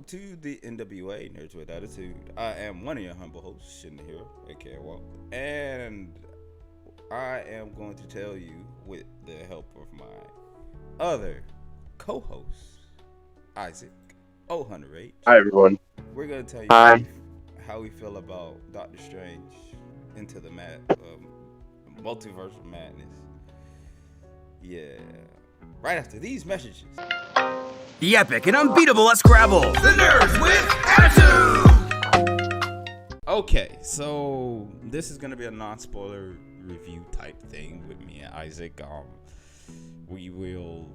To the N.W.A. Nerds with Attitude. I am one of your humble hosts, Shin the Hero, aka Walt, and I am going to tell you, with the help of my other co-host, Isaac 0 Hi everyone. we're going to tell you Hi. how we feel about Doctor Strange into the multiversal madness. Yeah, right after these messages. The epic and unbeatable at Scrabble. The Nerds with Attitude! Okay, so this is gonna be a non-spoiler review type thing with me and Isaac. We'll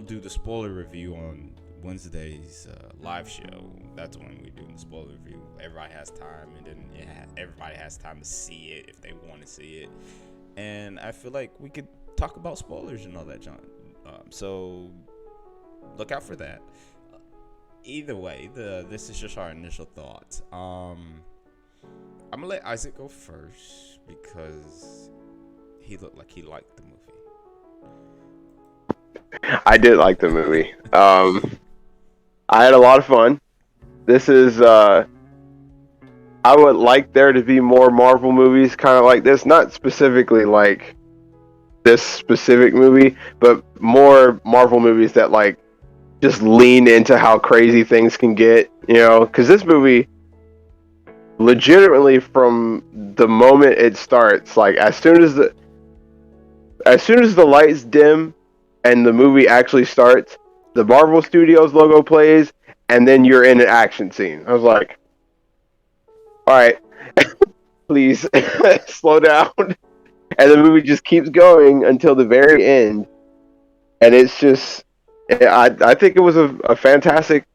do the spoiler review on Wednesday's live show. That's when we do the spoiler review. Everybody has time, and then everybody has time to see it if they want to see it. And I feel like we could talk about spoilers and all that, John. So look out for that. Either way, this is just our initial thoughts. I'm gonna let Isaac go first because he looked like he liked the movie. I did like the movie. I had a lot of fun. This is I would like there to be more Marvel movies kind of like this, not specifically like this specific movie, but more Marvel movies that like just lean into how crazy things can get, cuz this movie legitimately from the moment it starts, like as soon as the lights dim and the movie actually starts, the Marvel Studios logo plays, and then you're in an action scene. I was like, all right, please slow down. And the movie just keeps going until the very end. And it's just, I think it was a fantastic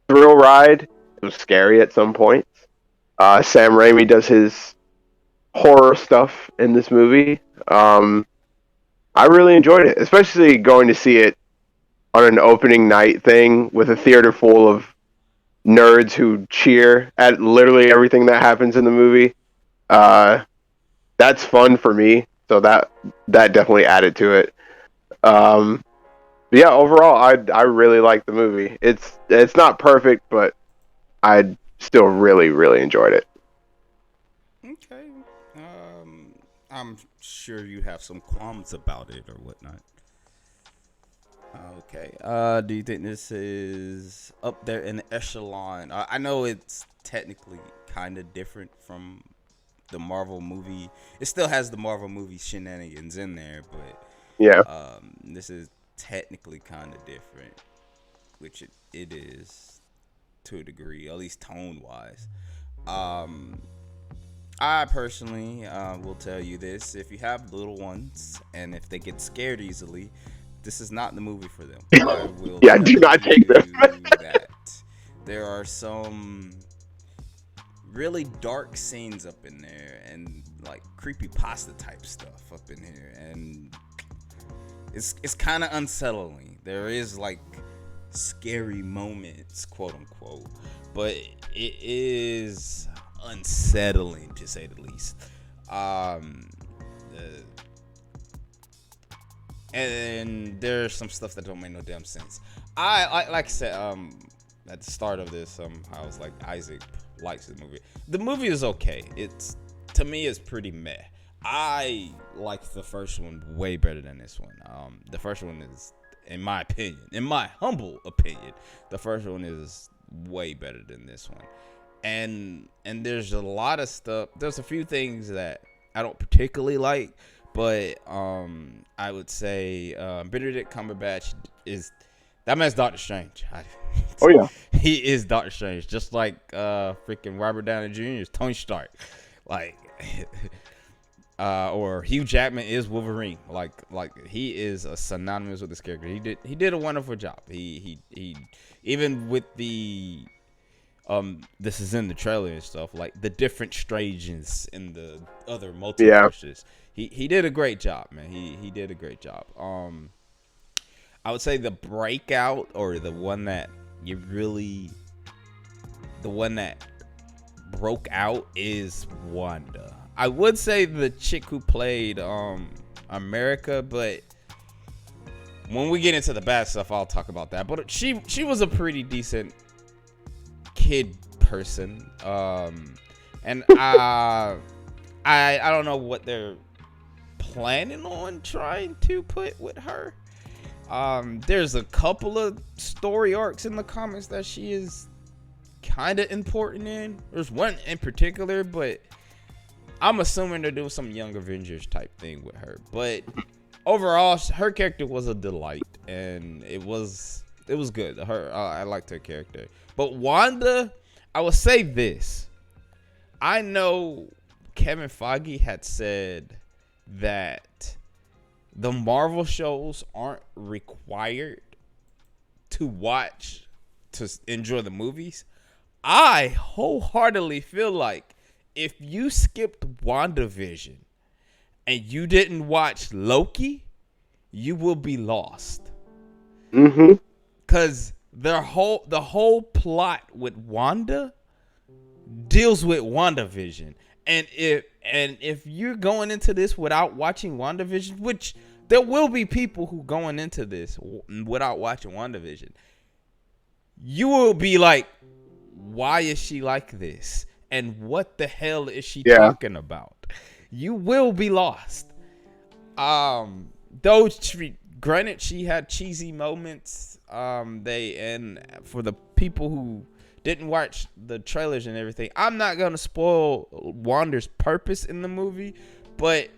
thrill ride. It was scary at some points. Sam Raimi does his horror stuff in this movie. I really enjoyed it, especially going to see it on an opening night thing with a theater full of nerds who cheer at literally everything that happens in the movie. Uh, that's fun for me, so that definitely added to it. Um, but yeah, overall, I really like the movie. It's not perfect, but I still really enjoyed it. Okay. I'm sure you have some qualms about it or whatnot. Okay. Do you think this is up there in the echelon? I know it's technically kind of different from the Marvel movie. It still has the Marvel movie shenanigans in there, but Yeah, this is technically kind of different, which it is to a degree, at least tone wise. Um, I personally will tell you this: if you have little ones and if they get scared easily, this is not the movie for them. I will yeah. Do tell not take them. you that there are some really dark scenes up in there and like creepy pasta type stuff up in here, and it's kind of unsettling. There is like scary moments, quote unquote, but it is unsettling to say the least. Um, the, and there's some stuff that don't make no damn sense. I like I said at the start of this I was like, Isaac likes the movie. The movie is okay. It's, to me, it's pretty meh. I like the first one way better than this one. The first one is, in my humble opinion, the first one is way better than this one. And there's a lot of stuff. There's a few things that I don't particularly like, but I would say Benedict Cumberbatch is, that man's Doctor Strange. Oh yeah. He is Doctor Strange, just like freaking Robert Downey Jr. is Tony Stark, like, or Hugh Jackman is Wolverine. Like he is a synonymous with this character. He did a wonderful job. He even with the this is in the trailer and stuff, like the different Stranges in the other Yeah. multiverses. He did a great job, man. He did a great job. I would say the breakout, or the one that broke out, is Wanda. I would say the chick who played America, but when we get into the bad stuff, I'll talk about that. But she was a pretty decent kid person. And I don't know what they're planning on trying to put with her. There's a couple of story arcs in the comics that she is kind of important in. There's one in particular, but I'm assuming they're doing some Young Avengers type thing with her. But overall, her character was a delight, and it was good. I liked her character. But Wanda, I will say this. I know Kevin Feige had said that the Marvel shows aren't required to watch to enjoy the movies. I wholeheartedly feel like if you skipped WandaVision and you didn't watch Loki, you will be lost. Mm-hmm. Because the whole plot with Wanda deals with WandaVision. And if you're going into this without watching WandaVision, which there will be people who going into this without watching WandaVision, you will be like, why is she like this? And what the hell is she talking about? You will be lost. Though granted, she had cheesy moments. And for the people who didn't watch the trailers and everything, I'm not gonna spoil Wanda's purpose in the movie, but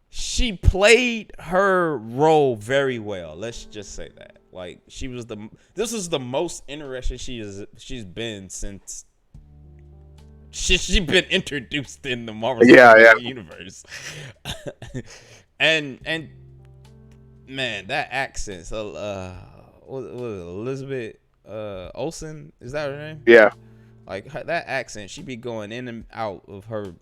she played her role very well. Let's just say that. Like, this is the most interesting she's been since she's been introduced in the Marvel universe. and man, that accent. So what Elizabeth Olsen, is that her name? Yeah. Like that accent, she be going in and out of her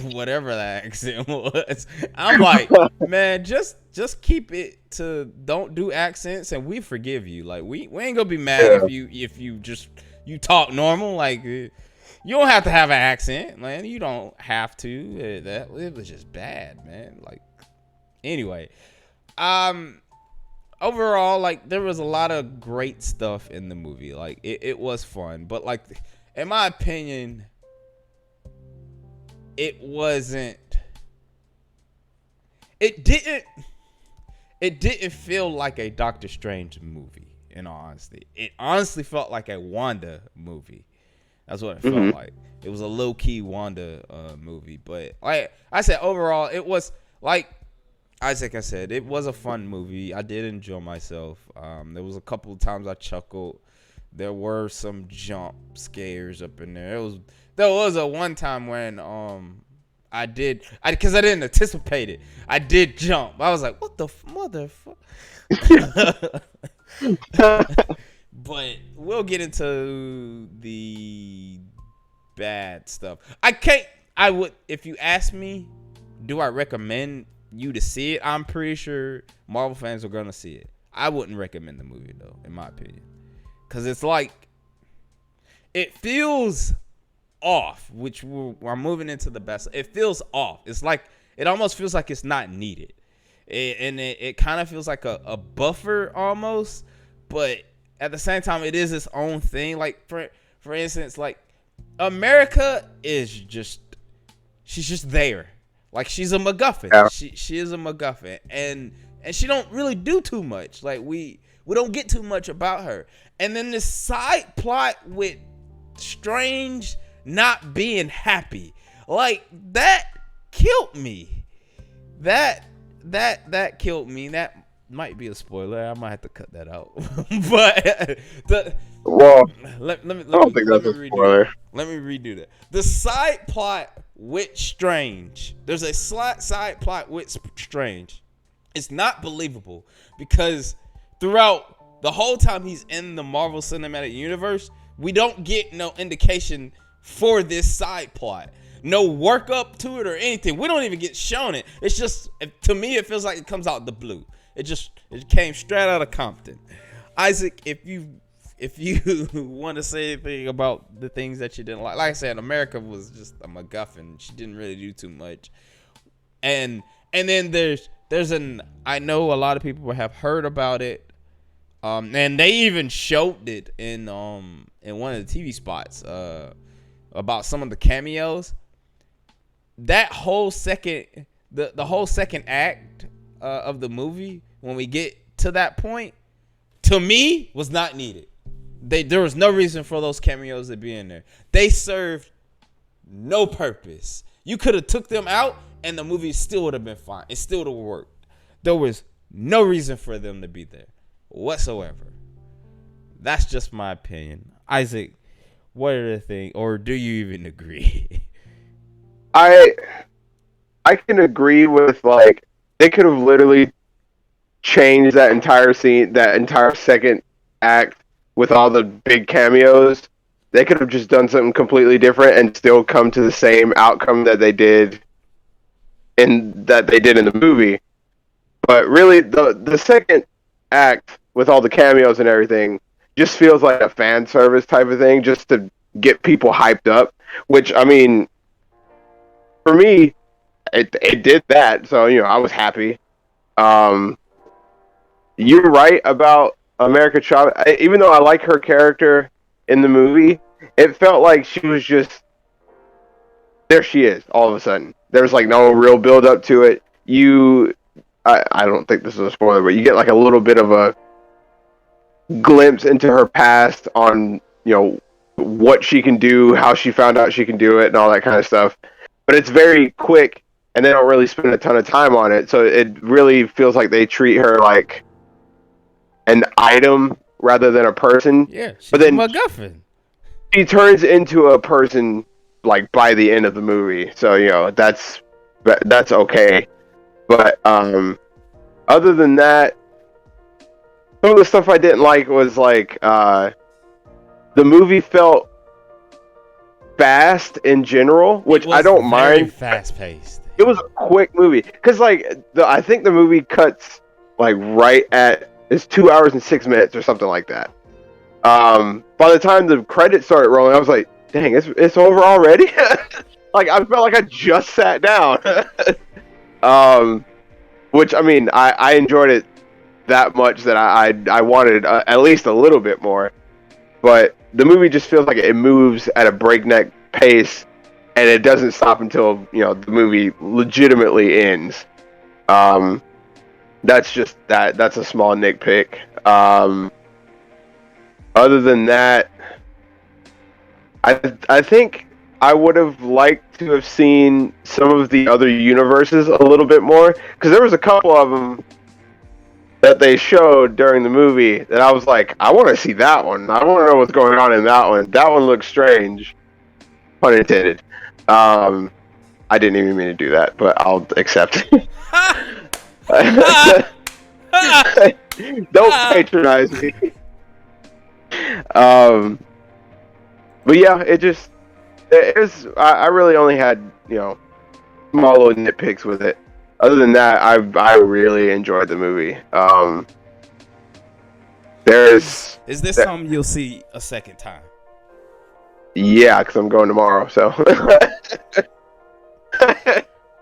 whatever that accent was. I'm like, man, just keep it to don't do accents and we forgive you. Like we ain't gonna be mad if you just talk normal. Like you don't have to have an accent, man. You don't have to. It was just bad, man. Like anyway, overall, like there was a lot of great stuff in the movie. Like it was fun, but like in my opinion, it didn't feel like a Doctor Strange movie, in all honesty. It honestly felt like a Wanda movie. That's what it felt like. It was a low-key Wanda movie. But like I said, overall, it was like Isaac, I said, it was a fun movie. I did enjoy myself. There was a couple of times I chuckled. There were some jump scares up in there. There was a one time when because I didn't anticipate it. I did jump. I was like, what the motherfucker? But we'll get into the bad stuff. If you ask me, do I recommend you to see it? I'm pretty sure Marvel fans are gonna see it. I wouldn't recommend the movie though, in my opinion. Because it's like, it feels off, which we're moving into the best. It feels off. It's like, it almost feels like it's not needed. It kind of feels like a buffer almost, but at the same time, it is its own thing. Like, for instance, like, America is she's just there. Like, she's a MacGuffin. Yeah. She is a MacGuffin. And she don't really do too much. Like, we don't get too much about her. And then this side plot with Strange not being happy, like that killed me. That killed me. That might be a spoiler. I might have to cut that out. But let me redo that. The side plot with Strange. There's a side plot with Strange. It's not believable because throughout the whole time he's in the Marvel Cinematic Universe, we don't get no indication for this side plot. No work up to it or anything. We don't even get shown it. It's just, to me, it feels like it comes out the blue. It came straight out of Compton. Isaac, if you want to say anything about the things that you didn't like I said, America was just a MacGuffin. She didn't really do too much. And then there's I know a lot of people have heard about it, and they even showed it in one of the TV spots about some of the cameos. That whole the whole second act of the movie, when we get to that point, to me was not needed. There was no reason for those cameos to be in there. They served no purpose. You could have took them out and the movie still would have been fine. It still would have worked. There was no reason for them to be there whatsoever. That's just my opinion. Isaac, what are the things, or do you even agree? I can agree with, like, they could have literally changed that entire scene, that entire second act with all the big cameos. They could have just done something completely different and still come to the same outcome that they did in the movie. But really, the second act with all the cameos and everything just feels like a fan service type of thing, just to get people hyped up. Which, I mean, for me, it did that, so I was happy. You're right about America Chavez. Even though I like her character in the movie, it felt like she was just there. She is all of a sudden. There's like no real build up to it. I don't think this is a spoiler, but you get like a little bit of a glimpse into her past on what she can do, how she found out she can do it, and all that kind of stuff. But it's very quick, and they don't really spend a ton of time on it. So it really feels like they treat her like an item rather than a person. Yeah, she's but then MacGuffin. She turns into a person like by the end of the movie. So that's okay. But other than that, some of the stuff I didn't like was like the movie felt fast in general, which I don't mind. Fast paced. It was a quick movie because I think the movie cuts like right at, it's 2 hours and 6 minutes or something like that. By the time the credits started rolling, I was like, dang, it's over already. Like I felt like I just sat down. Which, I mean, I enjoyed it that much that I wanted at least a little bit more. But the movie just feels like it moves at a breakneck pace, and it doesn't stop until the movie legitimately ends. That's just that's a small nitpick. Other than that, I think I would have liked to have seen some of the other universes a little bit more, because there was a couple of them that they showed during the movie that I was like, I want to see that one. I want to know what's going on in that one. That one looks strange, pun intended. I didn't even mean to do that, but I'll accept it. Don't patronize me. But yeah, I really only had small little nitpicks with it. Other than that, I really enjoyed the movie. Is this something you'll see a second time? Yeah, because I'm going tomorrow, so.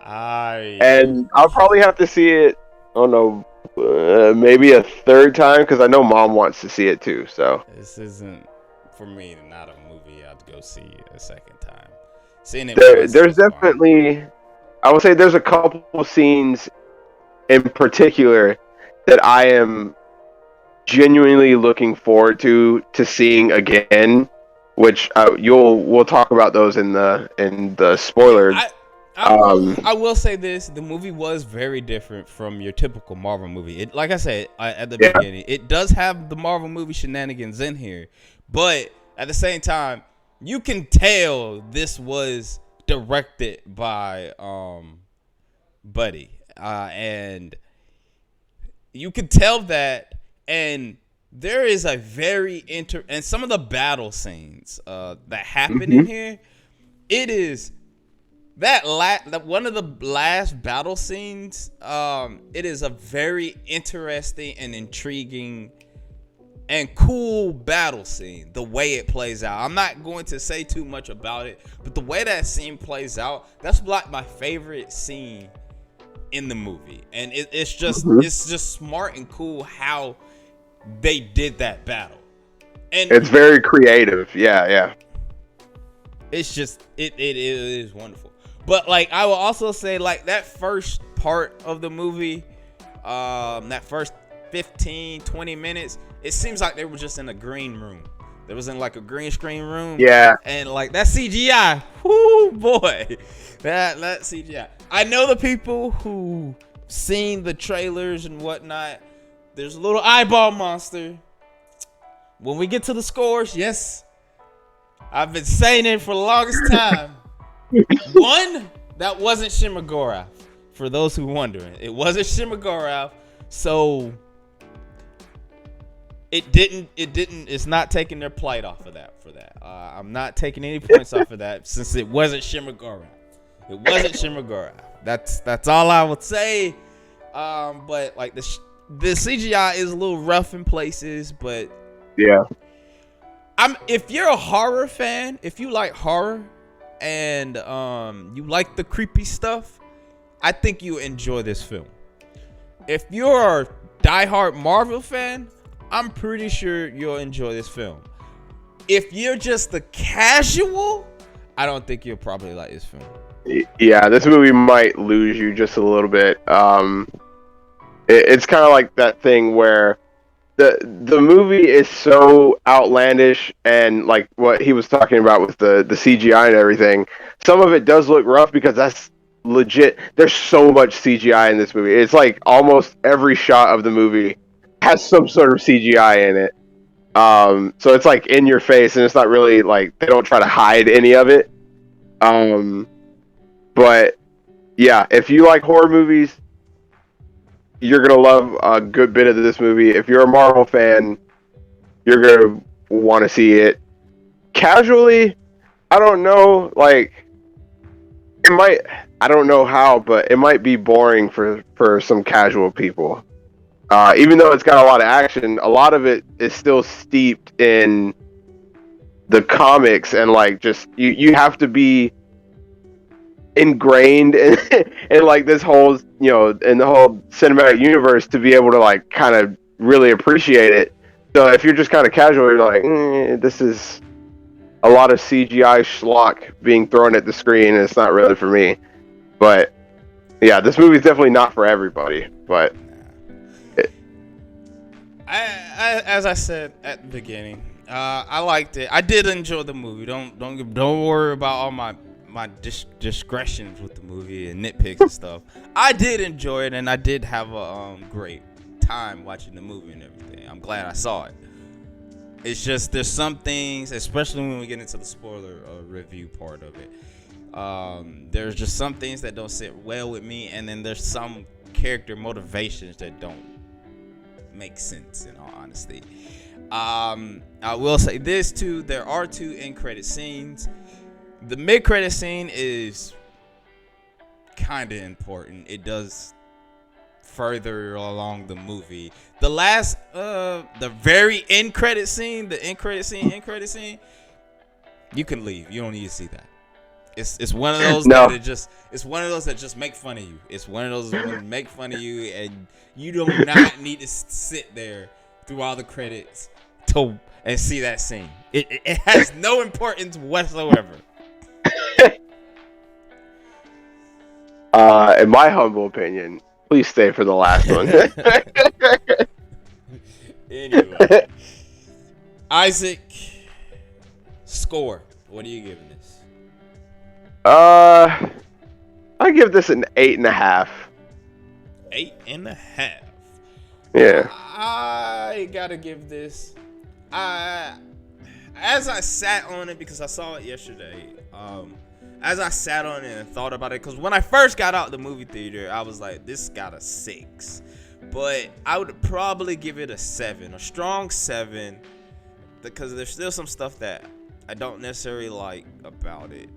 And I'll probably have to see it, I don't know, maybe a third time, because I know Mom wants to see it too, so. This isn't, for me, not a movie I'd go see a second time. Seeing it there's definitely, I would say there's a couple scenes in particular that I am genuinely looking forward to seeing again, which we'll talk about those in the spoilers. I will say this: the movie was very different from your typical Marvel movie. It, like I said at the beginning, it does have the Marvel movie shenanigans in here, but at the same time, you can tell this was directed by Buddy, and you can tell that. And there is a very and some of the battle scenes that happen in here, it is that one of the last battle scenes. It is a very interesting and intriguing and cool battle scene. The way it plays out, I'm not going to say too much about it, but the way that scene plays out, that's like my favorite scene in the movie, and it's just Mhm. it's just smart and cool how they did that battle, and It's very creative. Yeah. it's just it is wonderful. But like I will also say, like that first part of the movie, that first 15-20 minutes, it seems like they were just in a green room. They was in like a green screen room. Yeah. And like that CGI, whoo boy, that CGI. I know the people who seen the trailers and whatnot. There's a little eyeball monster. When we get to the scores, yes, I've been saying it for the longest time. One, that wasn't Shimagorov. For those who wondering, it wasn't Shimagorov. So it's not taking their plight off of that for that. I'm not taking any points off of that since it wasn't Shimagorov. It wasn't Shimagorov. That's all I would say. But like the CGI is a little rough in places, but Yeah. if you're a horror fan, if you like horror and you like the creepy stuff, I think you enjoy this film. If you're a diehard Marvel fan, I'm pretty sure you'll enjoy this film. If you're just a casual, I don't think you'll probably like this film. Yeah, this movie might lose you just a little bit. It's kind of like that thing where the movie is so outlandish, and like what he was talking about with the CGI and everything. Some of it does look rough because that's legit. There's so much CGI in this movie. It's like almost every shot of the movie has some sort of CGI in it. So it's like in your face, and it's not really like they don't try to hide any of it. But yeah, if you like horror movies, you're gonna love a good bit of this movie. If you're a Marvel fan, you're gonna want to see it. Casually, I don't know, like it might. I don't know how, but it might be boring for some casual people. Even though it's got a lot of action, a lot of it is still steeped in the comics, and like just you have to be ingrained in like this whole, you know, in the whole cinematic universe to be able to like kind of really appreciate it. So if you're just kind of casual, you're like, this is a lot of CGI schlock being thrown at the screen, and it's not really for me. But yeah, this movie's definitely not for everybody. But as I said at the beginning, I liked it. I did enjoy the movie. Don't worry about all my discretions with the movie and nitpicks and stuff. I did enjoy it, and I did have a great time watching the movie and everything. I'm glad I saw it. It's just there's some things, especially when we get into the spoiler review part of it. There's just some things that don't sit well with me, and then there's some character motivations that don't make sense, in all honesty. I will say this too: there are 2 end credit scenes. The mid-credit scene is kind of important. It does further along the movie. The last, the very end credit scene, you can leave. You don't need to see that. It's one of those it's one of those that just make fun of you. It's one of those that make fun of you, and you do not need to sit there through all the credits and see that scene. It has no importance whatsoever. In my humble opinion, please stay for the last one. Anyway, Isaac, score. What are you giving this? I give this an 8.5. 8.5. Yeah. I gotta give this. As I sat on it, because I saw it yesterday. As I sat on it and thought about it, because when I first got out the movie theater, I was like, this got a 6. But I would probably give it a 7, a strong 7, because there's still some stuff that I don't necessarily like about it,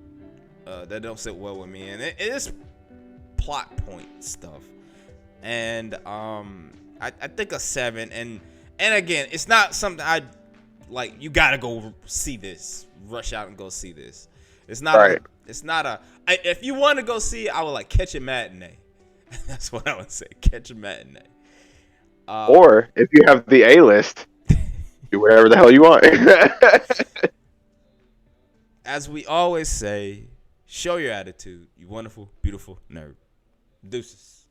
that don't sit well with me, and it is plot point stuff. And I think a 7, and again, it's not something I like. You gotta go see this, rush out and go see this. It's not. Right. It's not a. If you want to go see it, I would like catch a matinee That's what I would say. Catch a matinee. Or if you have the A-list, do whatever the hell you want. As we always say, show your attitude, you wonderful, beautiful nerd. Deuces.